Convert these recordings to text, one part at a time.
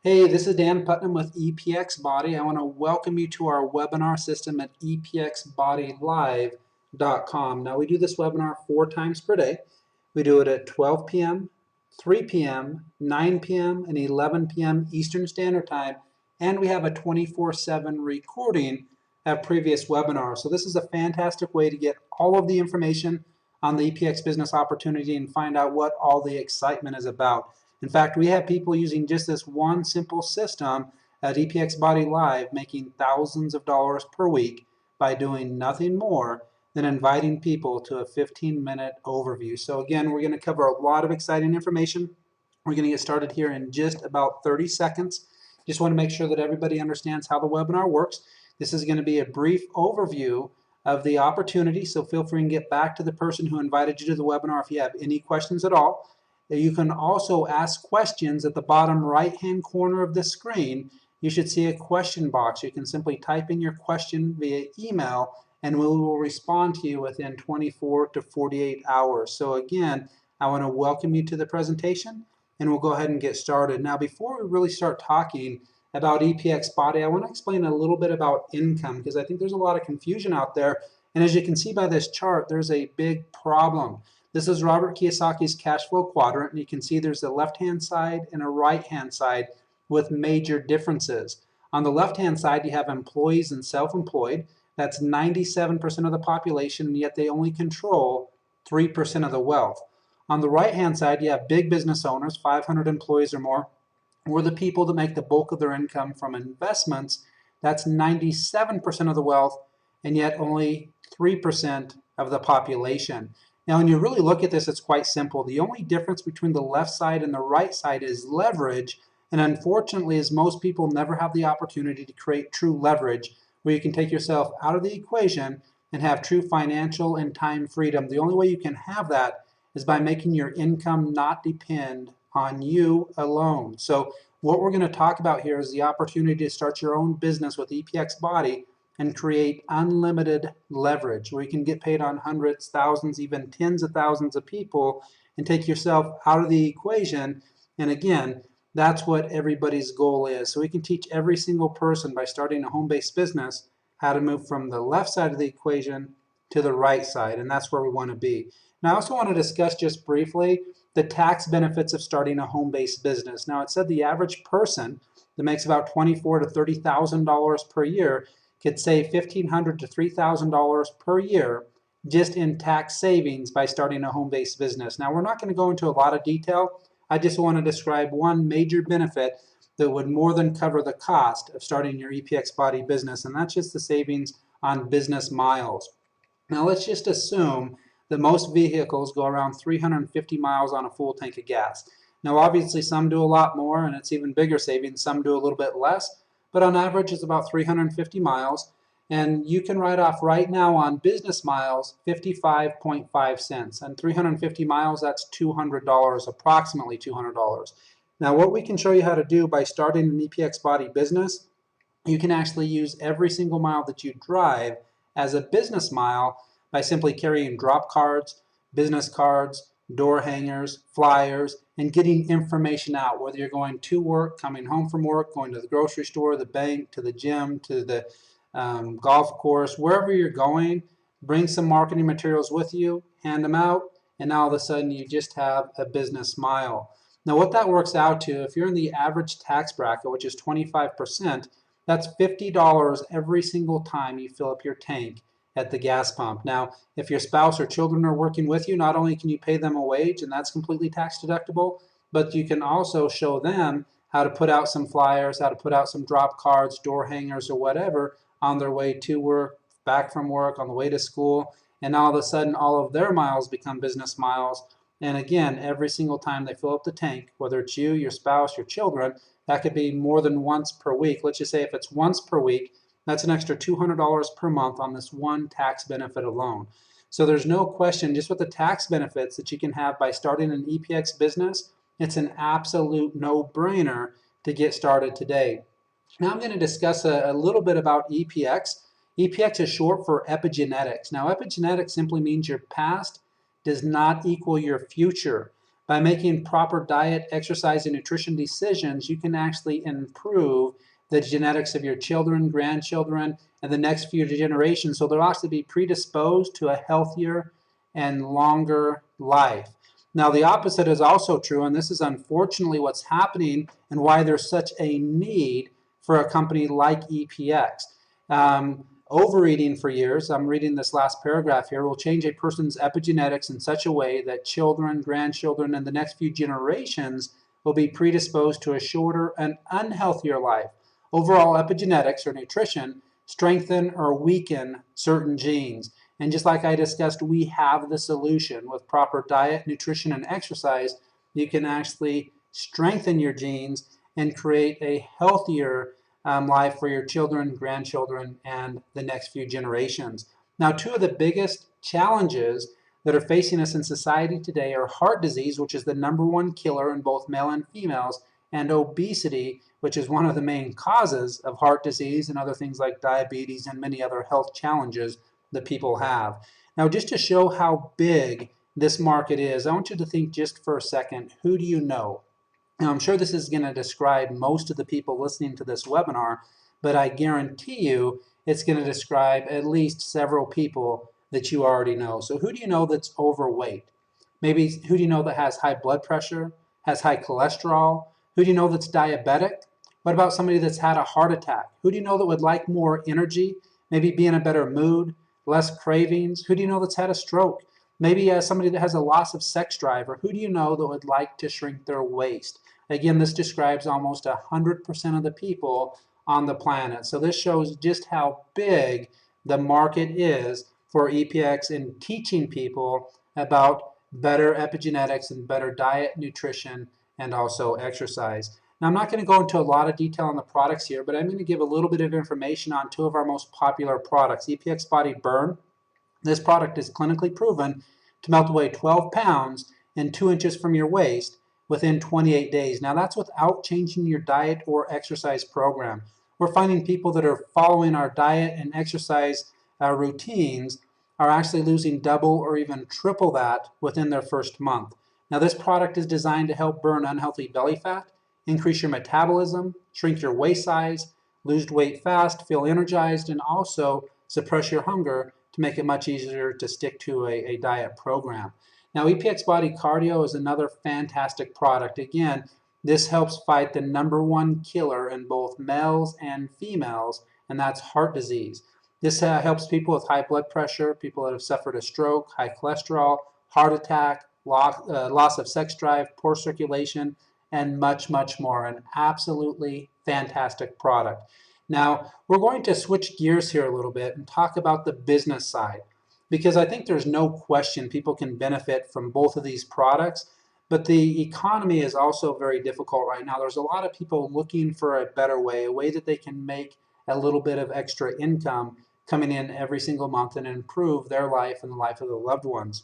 Hey, this is Dan Putnam with EpxBody. I want to welcome you to our webinar system at EpxBodyLive.com. Now, we do this webinar 4 times per day. We do it at 12 p.m., 3 p.m., 9 p.m., and 11 p.m. Eastern Standard Time, and we have a 24/7 recording of previous webinars. So this is a fantastic way to get all of the information on the EPX business opportunity and find out what all the excitement is about. In fact, we have people using just this one simple system at EpxBody Live making thousands of dollars per week by doing nothing more than inviting people to a 15-minute overview. So again, we're going to cover a lot of exciting information. We're going to get started here in just about 30 seconds. Just want to make sure that everybody understands how the webinar works. This is going to be a brief overview of the opportunity, so feel free and get back to the person who invited you to the webinar if you have any questions at all. You can also ask questions at the bottom right-hand corner of the screen. You should see a question box. You can simply type in your question via email and we will respond to you within 24 to 48 hours. So again, I want to welcome you to the presentation and we'll go ahead and get started. Now, before we really start talking about EpxBody, I want to explain a little bit about income because I think there's a lot of confusion out there. And as you can see by this chart, there's a big problem. This is Robert Kiyosaki's cash flow quadrant, and you can see there's a left-hand side and a right-hand side with major differences. On the left-hand side, you have employees and self-employed. That's 97% of the population, and yet they only control 3% of the wealth. On the right-hand side, you have big business owners, 500 employees or more, who are the people that make the bulk of their income from investments. That's 97% of the wealth, and yet only 3% of the population. Now, when you really look at this, it's quite simple. The only difference between the left side and the right side is leverage. And unfortunately, as most people never have the opportunity to create true leverage, where you can take yourself out of the equation and have true financial and time freedom. The only way you can have that is by making your income not depend on you alone. So what we're going to talk about here is the opportunity to start your own business with EpxBody and create unlimited leverage where you can get paid on hundreds, thousands, even tens of thousands of people and take yourself out of the equation. And again, that's what everybody's goal is. So we can teach every single person by starting a home-based business how to move from the left side of the equation to the right side, and that's where we want to be. Now, I also want to discuss just briefly the tax benefits of starting a home-based business. Now, it said the average person that makes about $24,000 to $30,000 per year could save $1,500 to $3,000 per year just in tax savings by starting a home-based business. Now, we're not going to go into a lot of detail. I just want to describe one major benefit that would more than cover the cost of starting your EpxBody business, and that's just the savings on business miles. Now, let's just assume that most vehicles go around 350 miles on a full tank of gas. Now, obviously, some do a lot more, and it's even bigger savings. Some do a little bit less. But on average, it's about 350 miles. And you can write off right now on business miles 55.5 cents. And 350 miles, that's $200, approximately $200. Now, what we can show you how to do by starting an EpxBody business, you can actually use every single mile that you drive as a business mile by simply carrying drop cards, business cards, door hangers, flyers, and getting information out, whether you're going to work, coming home from work, going to the grocery store, the bank, to the gym, to the golf course, wherever you're going, bring some marketing materials with you, hand them out, and now all of a sudden you just have a business mile. Now what that works out to, if you're in the average tax bracket, which is 25%, that's $50 every single time you fill up your tank at the gas pump. Now, if your spouse or children are working with you, not only can you pay them a wage, and that's completely tax deductible, but you can also show them how to put out some flyers, how to put out some drop cards, door hangers, or whatever on their way to work, back from work, on the way to school, and all of a sudden all of their miles become business miles. And again, every single time they fill up the tank, whether it's you, your spouse, your children, that could be more than once per week. Let's just say if it's once per week, that's an extra $200 per month on this one tax benefit alone. So there's no question, just with the tax benefits that you can have by starting an EPX business, it's an absolute no-brainer to get started today. Now I'm going to discuss a little bit about EPX. EPX is short for epigenetics. Now epigenetics simply means your past does not equal your future. By making proper diet, exercise, and nutrition decisions, you can actually improve the genetics of your children, grandchildren, and the next few generations. So they'll actually be predisposed to a healthier and longer life. Now, the opposite is also true, and this is unfortunately what's happening and why there's such a need for a company like EPX. Overeating for years, I'm reading this last paragraph here, will change a person's epigenetics in such a way that children, grandchildren, and the next few generations will be predisposed to a shorter and unhealthier life. Overall, epigenetics, or nutrition, strengthen or weaken certain genes. And just like I discussed, we have the solution. With proper diet, nutrition, and exercise, you can actually strengthen your genes and create a healthier life for your children, grandchildren, and the next few generations. Now, two of the biggest challenges that are facing us in society today are heart disease, which is the #1 killer in both male and females, and obesity, which is one of the main causes of heart disease and other things like diabetes and many other health challenges that people have. Now, just to show how big this market is, I want you to think just for a second, who do you know? Now, I'm sure this is going to describe most of the people listening to this webinar, but I guarantee you it's going to describe at least several people that you already know. So who do you know that's overweight? Maybe who do you know that has high blood pressure, has high cholesterol? Who do you know that's diabetic? What about somebody that's had a heart attack? Who do you know that would like more energy, maybe be in a better mood, less cravings? Who do you know that's had a stroke? Maybe somebody that has a loss of sex drive, or who do you know that would like to shrink their waist? Again, this describes almost 100% of the people on the planet. So this shows just how big the market is for EPX in teaching people about better epigenetics and better diet, nutrition, and also exercise. Now, I'm not going to go into a lot of detail on the products here, but I'm going to give a little bit of information on two of our most popular products, EpxBody Burn. This product is clinically proven to melt away 12 pounds and 2 inches from your waist within 28 days. Now, that's without changing your diet or exercise program. We're finding people that are following our diet and exercise routines are actually losing double or even triple that within their first month. Now, this product is designed to help burn unhealthy belly fat, increase your metabolism, shrink your waist size, lose weight fast, feel energized, and also suppress your hunger to make it much easier to stick to a diet program. Now, EpxBody Cardio is another fantastic product. Again, this helps fight the #1 killer in both males and females, and that's heart disease. This helps people with high blood pressure, people that have suffered a stroke, high cholesterol, heart attack, loss of sex drive, poor circulation, and much, much more. An absolutely fantastic product. Now, we're going to switch gears here a little bit and talk about the business side, because I think there's no question people can benefit from both of these products, but the economy is also very difficult right now. There's a lot of people looking for a better way, a way that they can make a little bit of extra income coming in every single month and improve their life and the life of their loved ones.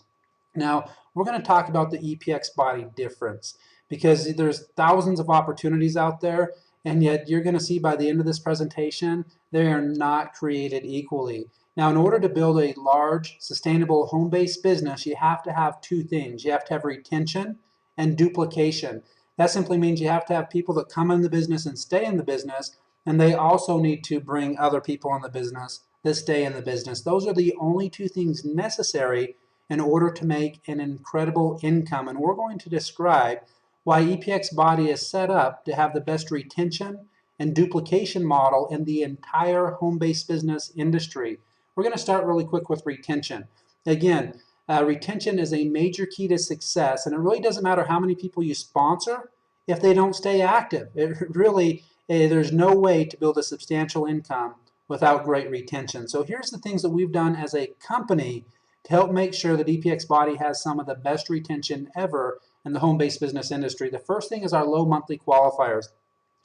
Now, we're going to talk about the EpxBody difference, because there's thousands of opportunities out there, and yet you're going to see by the end of this presentation, they are not created equally. Now, in order to build a large, sustainable, home-based business, you have to have two things. You have to have retention and duplication. That simply means you have to have people that come in the business and stay in the business, and they also need to bring other people in the business that stay in the business. Those are the only two things necessary in order to make an incredible income. And we're going to describe why EpxBody is set up to have the best retention and duplication model in the entire home-based business industry. We're going to start really quick with retention. Again, retention is a major key to success, and it really doesn't matter how many people you sponsor if they don't stay active. There's no way to build a substantial income without great retention. So here's the things that we've done as a company to help make sure that EpxBody has some of the best retention ever in the home-based business industry. The first thing is our low monthly qualifiers.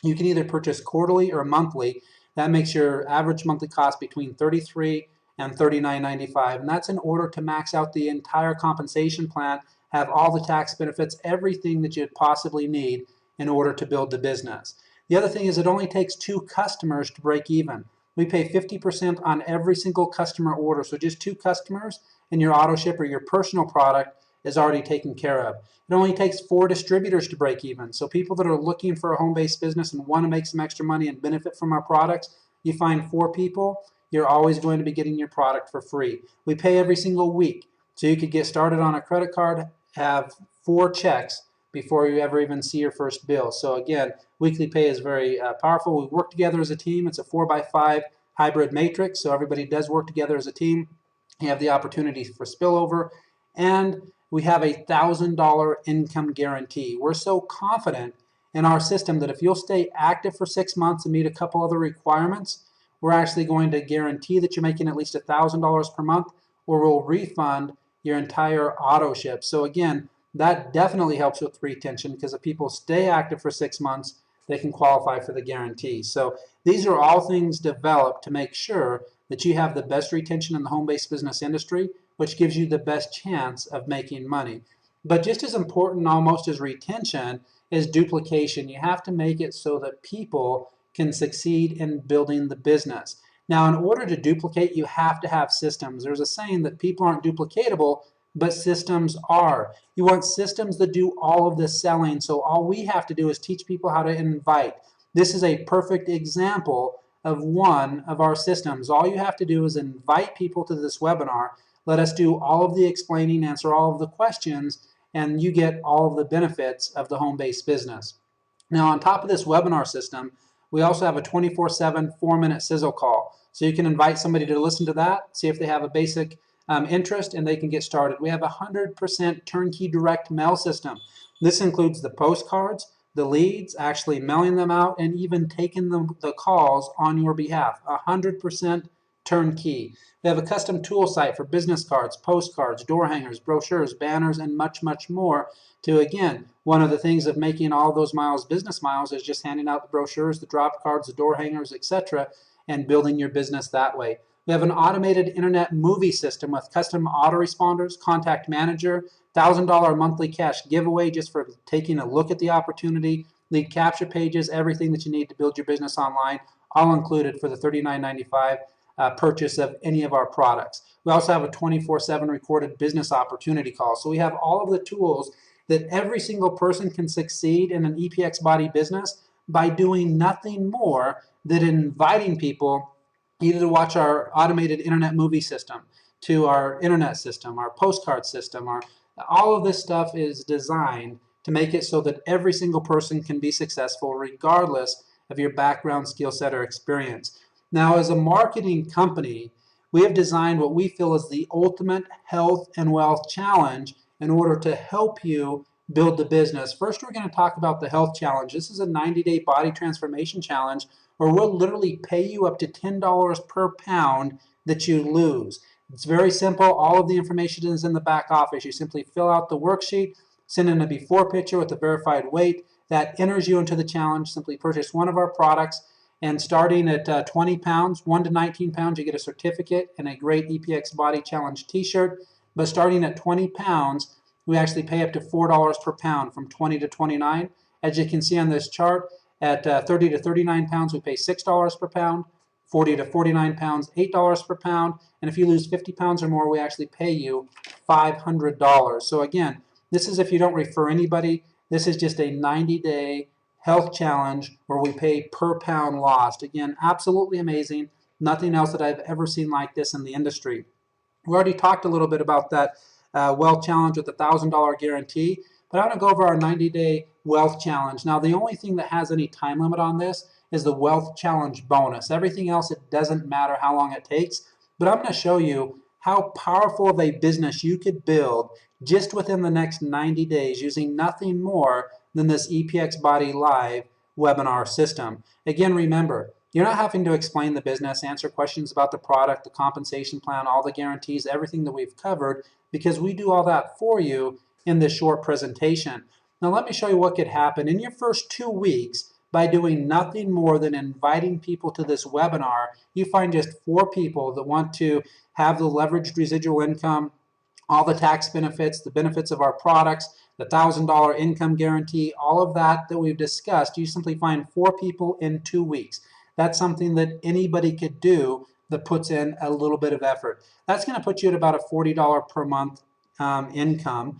You can either purchase quarterly or monthly. That makes your average monthly cost between $33 and $39.95, and that's in order to max out the entire compensation plan, have all the tax benefits, everything that you'd possibly need in order to build the business. The other thing is it only takes 2 customers to break even. We pay 50% on every single customer order, so just 2 customers in your auto ship or your personal product, is already taken care of. It only takes 4 distributors to break even. So people that are looking for a home-based business and want to make some extra money and benefit from our products, you find 4 people, you're always going to be getting your product for free. We pay every single week. So you could get started on a credit card, have 4 checks before you ever even see your first bill. So again, weekly pay is very powerful. We work together as a team. It's a 4x5 hybrid matrix, so everybody does work together as a team. You have the opportunity for spillover, and we have a $1,000 income guarantee. We're so confident in our system that if you'll stay active for 6 months and meet a couple other requirements, we're actually going to guarantee that you're making at least $1,000 per month, or we'll refund your entire auto ship. So again, that definitely helps with retention, because if people stay active for 6 months, they can qualify for the guarantee. So these are all things developed to make sure that you have the best retention in the home-based business industry, which gives you the best chance of making money. But just as important almost as retention is duplication. You have to make it so that people can succeed in building the business. Now, in order to duplicate, you have to have systems. There's a saying that people aren't duplicatable, but systems are. You want systems that do all of the selling, so all we have to do is teach people how to invite. This is a perfect example of one of our systems. All you have to do is invite people to this webinar, let us do all of the explaining, answer all of the questions, and you get all of the benefits of the home-based business. Now, on top of this webinar system, we also have a 24/7 4-minute sizzle call. So you can invite somebody to listen to that, see if they have a basic interest, and they can get started. We have a 100% turnkey direct mail system. This includes the postcards, the leads, actually mailing them out, and even taking the calls on your behalf. 100% turnkey. We have a custom tool site for business cards, postcards, door hangers, brochures, banners, and much, much more. To, again, one of the things of making all those miles business miles is just handing out the brochures, the drop cards, the door hangers, etc., and building your business that way. We have an automated internet movie system with custom autoresponders, contact manager, $1,000 monthly cash giveaway just for taking a look at the opportunity, lead capture pages, everything that you need to build your business online, all included for the $39.95 purchase of any of our products. We also have a 24/7 recorded business opportunity call. So we have all of the tools that every single person can succeed in an EpxBody business by doing nothing more than inviting people either to watch our automated internet movie system, to our internet system, our postcard system. All of this stuff is designed to make it so that every single person can be successful regardless of your background, skill set, or experience. Now, as a marketing company, we have designed what we feel is the ultimate health and wealth challenge in order to help you build the business. First, we're going to talk about the health challenge. This is a 90-day body transformation challenge where we'll literally pay you up to $10 per pound that you lose. It's very simple. All of the information is in the back office. You simply fill out the worksheet, send in a before picture with a verified weight. That enters you into the challenge. Simply purchase one of our products, and starting at 20 pounds, 1 to 19 pounds, you get a certificate and a great EpxBody Challenge t-shirt. But starting at 20 pounds, we actually pay up to $4 per pound from 20 to 29. As you can see on this chart, at 30 to 39 pounds, we pay $6 per pound. 40 to 49 pounds, $8 per pound. And if you lose 50 pounds or more, we actually pay you $500. So again, this is if you don't refer anybody. This is just a 90-day health challenge where we pay per pound lost. Again, absolutely amazing. Nothing else that I've ever seen like this in the industry. We already talked a little bit about that wealth challenge with the $1,000 guarantee, but I want to go over our 90-day wealth challenge. Now, the only thing that has any time limit on this is the wealth challenge bonus. Everything else, it doesn't matter how long it takes, but I'm going to show you how powerful of a business you could build just within the next 90 days using nothing more than this EpxBody Live webinar system. Again, remember, you're not having to explain the business, answer questions about the product, the compensation plan, all the guarantees, everything that we've covered, because we do all that for you in this short presentation. Now let me show you what could happen in your first 2 weeks by doing nothing more than inviting people to this webinar. You find just 4 people that want to have the leveraged residual income, all the tax benefits, the benefits of our products, the $1,000 income guarantee, all of that we've discussed. You simply find 4 people in 2 weeks. That's something that anybody could do that puts in a little bit of effort. That's going to put you at about a $40 per month income.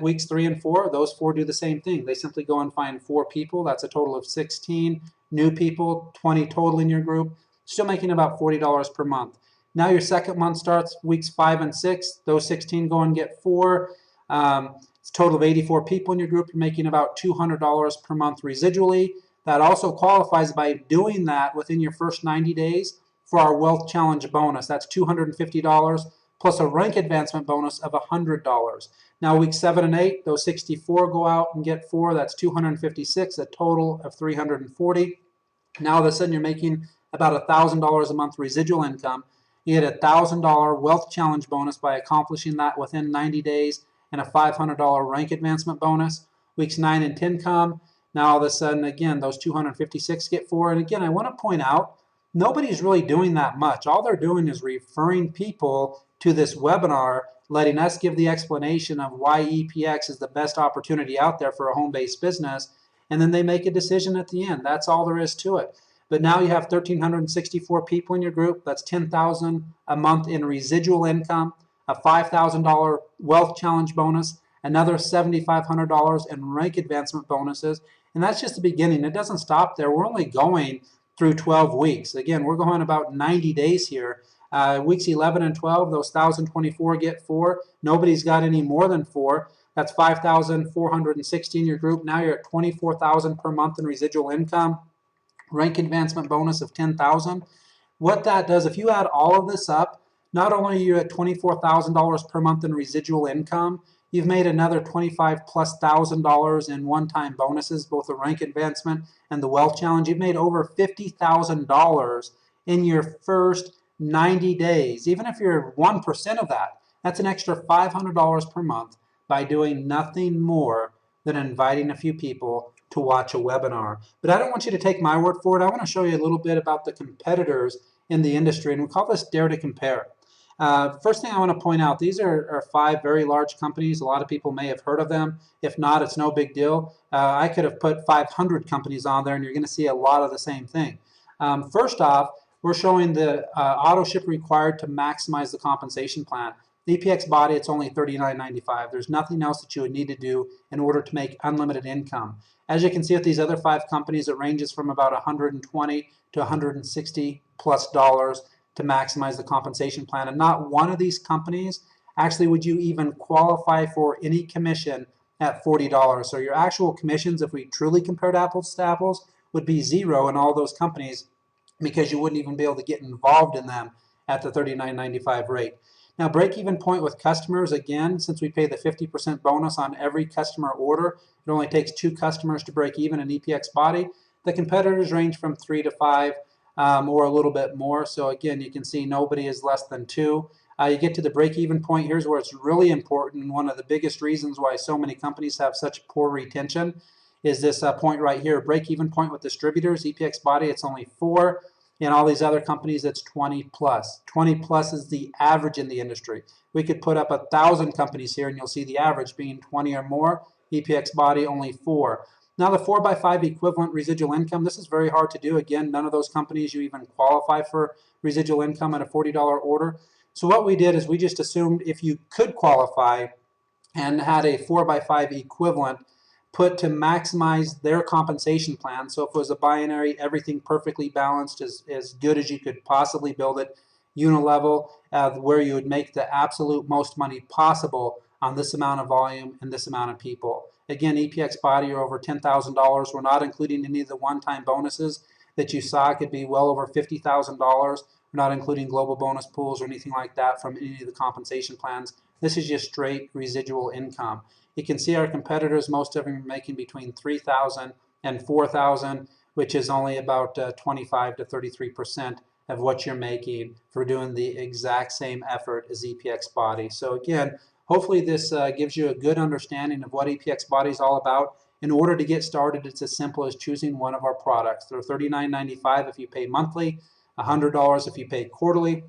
Weeks 3 and 4, those 4 do the same thing. They simply go and find 4 people. That's a total of 16 new people, 20 total in your group, still making about $40 per month. Now your second month starts weeks 5 and 6. Those 16 go and get 4. It's a total of 84 people in your group. You're making about $200 per month residually. That also qualifies by doing that within your first 90 days for our Wealth Challenge bonus. That's $250 plus a rank advancement bonus of $100. Now week 7 and 8, those 64 go out and get 4. That's 256, a total of 340. Now all of a sudden you're making about $1,000 a month residual income. You get a $1,000 Wealth Challenge bonus by accomplishing that within 90 days and a $500 rank advancement bonus. Weeks 9 and 10 come. Now all of a sudden, again, those 256 get 4. And again, I want to point out, nobody's really doing that much. All they're doing is referring people to this webinar, letting us give the explanation of why EPX is the best opportunity out there for a home-based business, and then they make a decision at the end. That's all there is to it. But now you have 1,364 people in your group. That's $10,000 a month in residual income, a $5,000 Wealth Challenge bonus, another $7,500 in rank advancement bonuses. And that's just the beginning. It doesn't stop there. We're only going through 12 weeks. Again, we're going about 90 days here. Weeks 11 and 12, those 1,024 get 4. Nobody's got any more than 4. That's 5,460 in your group. Now you're at 24,000 per month in residual income. Rank advancement bonus of 10,000. What that does, if you add all of this up, not only are you at $24,000 per month in residual income, you've made another $25,000+ in one-time bonuses, both the rank advancement and the Wealth Challenge. You've made over $50,000 in your first 90 days. Even if you're 1% of that, that's an extra $500 per month by doing nothing more than inviting a few people to watch a webinar. But I don't want you to take my word for it. I want to show you a little bit about the competitors in the industry, and we call this Dare to Compare. First thing I want to point out, these are 5 very large companies. A lot of people may have heard of them. If not, it's no big deal. I could have put 500 companies on there, and you're going to see a lot of the same thing. First off, we're showing the auto ship required to maximize the compensation plan. The EpxBody, it's only $39.95. There's nothing else that you would need to do in order to make unlimited income. As you can see with these other 5 companies, it ranges from about $120 to $160+ to maximize the compensation plan. And not one of these companies actually would you even qualify for any commission at $40. So your actual commissions, if we truly compared apples to apples, would be 0 in all those companies because you wouldn't even be able to get involved in them at the $39.95 rate. Now, break-even point with customers, again, since we pay the 50% bonus on every customer order, it only takes 2 customers to break even in EpxBody. The competitors range from 3 to 5 or a little bit more. So again, you can see nobody is less than 2. You get to the break-even point. Here's where it's really important, and one of the biggest reasons why so many companies have such poor retention is this point right here, break-even point with distributors. EpxBody, it's only 4. In all these other companies, it's 20+. 20+ is the average in the industry. We could put up 1,000 companies here, and you'll see the average being 20 or more. EpxBody, only 4. Now, the 4x5 equivalent residual income, this is very hard to do. Again, none of those companies you even qualify for residual income at a $40 order. So what we did is we just assumed if you could qualify and had a 4x5 equivalent put to maximize their compensation plan. So if it was a binary, everything perfectly balanced, as good as you could possibly build it, unilevel, where you would make the absolute most money possible on this amount of volume and this amount of people. Again, EpxBody are over $10,000. We're not including any of the one-time bonuses that you saw. It could be well over $50,000. We're not including global bonus pools or anything like that from any of the compensation plans. This is just straight residual income. You can see our competitors, most of them are making between $3,000 and $4,000, which is only about 25 to 33% of what you're making for doing the exact same effort as EpxBody. So again, hopefully this gives you a good understanding of what EpxBody is all about. In order to get started, it's as simple as choosing one of our products. They're $39.95 if you pay monthly, $100 if you pay quarterly.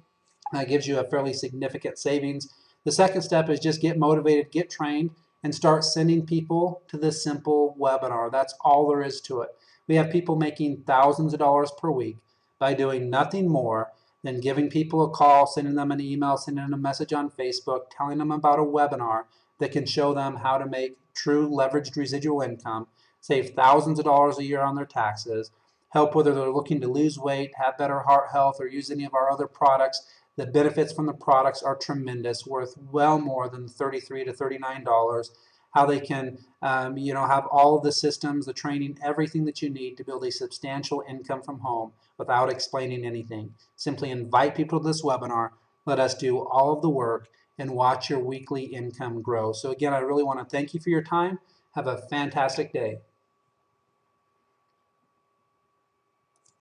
That gives you a fairly significant savings. The second step is just get motivated, get trained, and start sending people to this simple webinar. That's all there is to it. We have people making thousands of dollars per week by doing nothing more than giving people a call, sending them an email, sending them a message on Facebook, telling them about a webinar that can show them how to make true leveraged residual income, save thousands of dollars a year on their taxes, help whether they're looking to lose weight, have better heart health, or use any of our other products. The benefits from the products are tremendous, worth well more than $33 to $39. How they can, have all of the systems, the training, everything that you need to build a substantial income from home without explaining anything. Simply invite people to this webinar, let us do all of the work, and watch your weekly income grow. So again, I really want to thank you for your time. Have a fantastic day.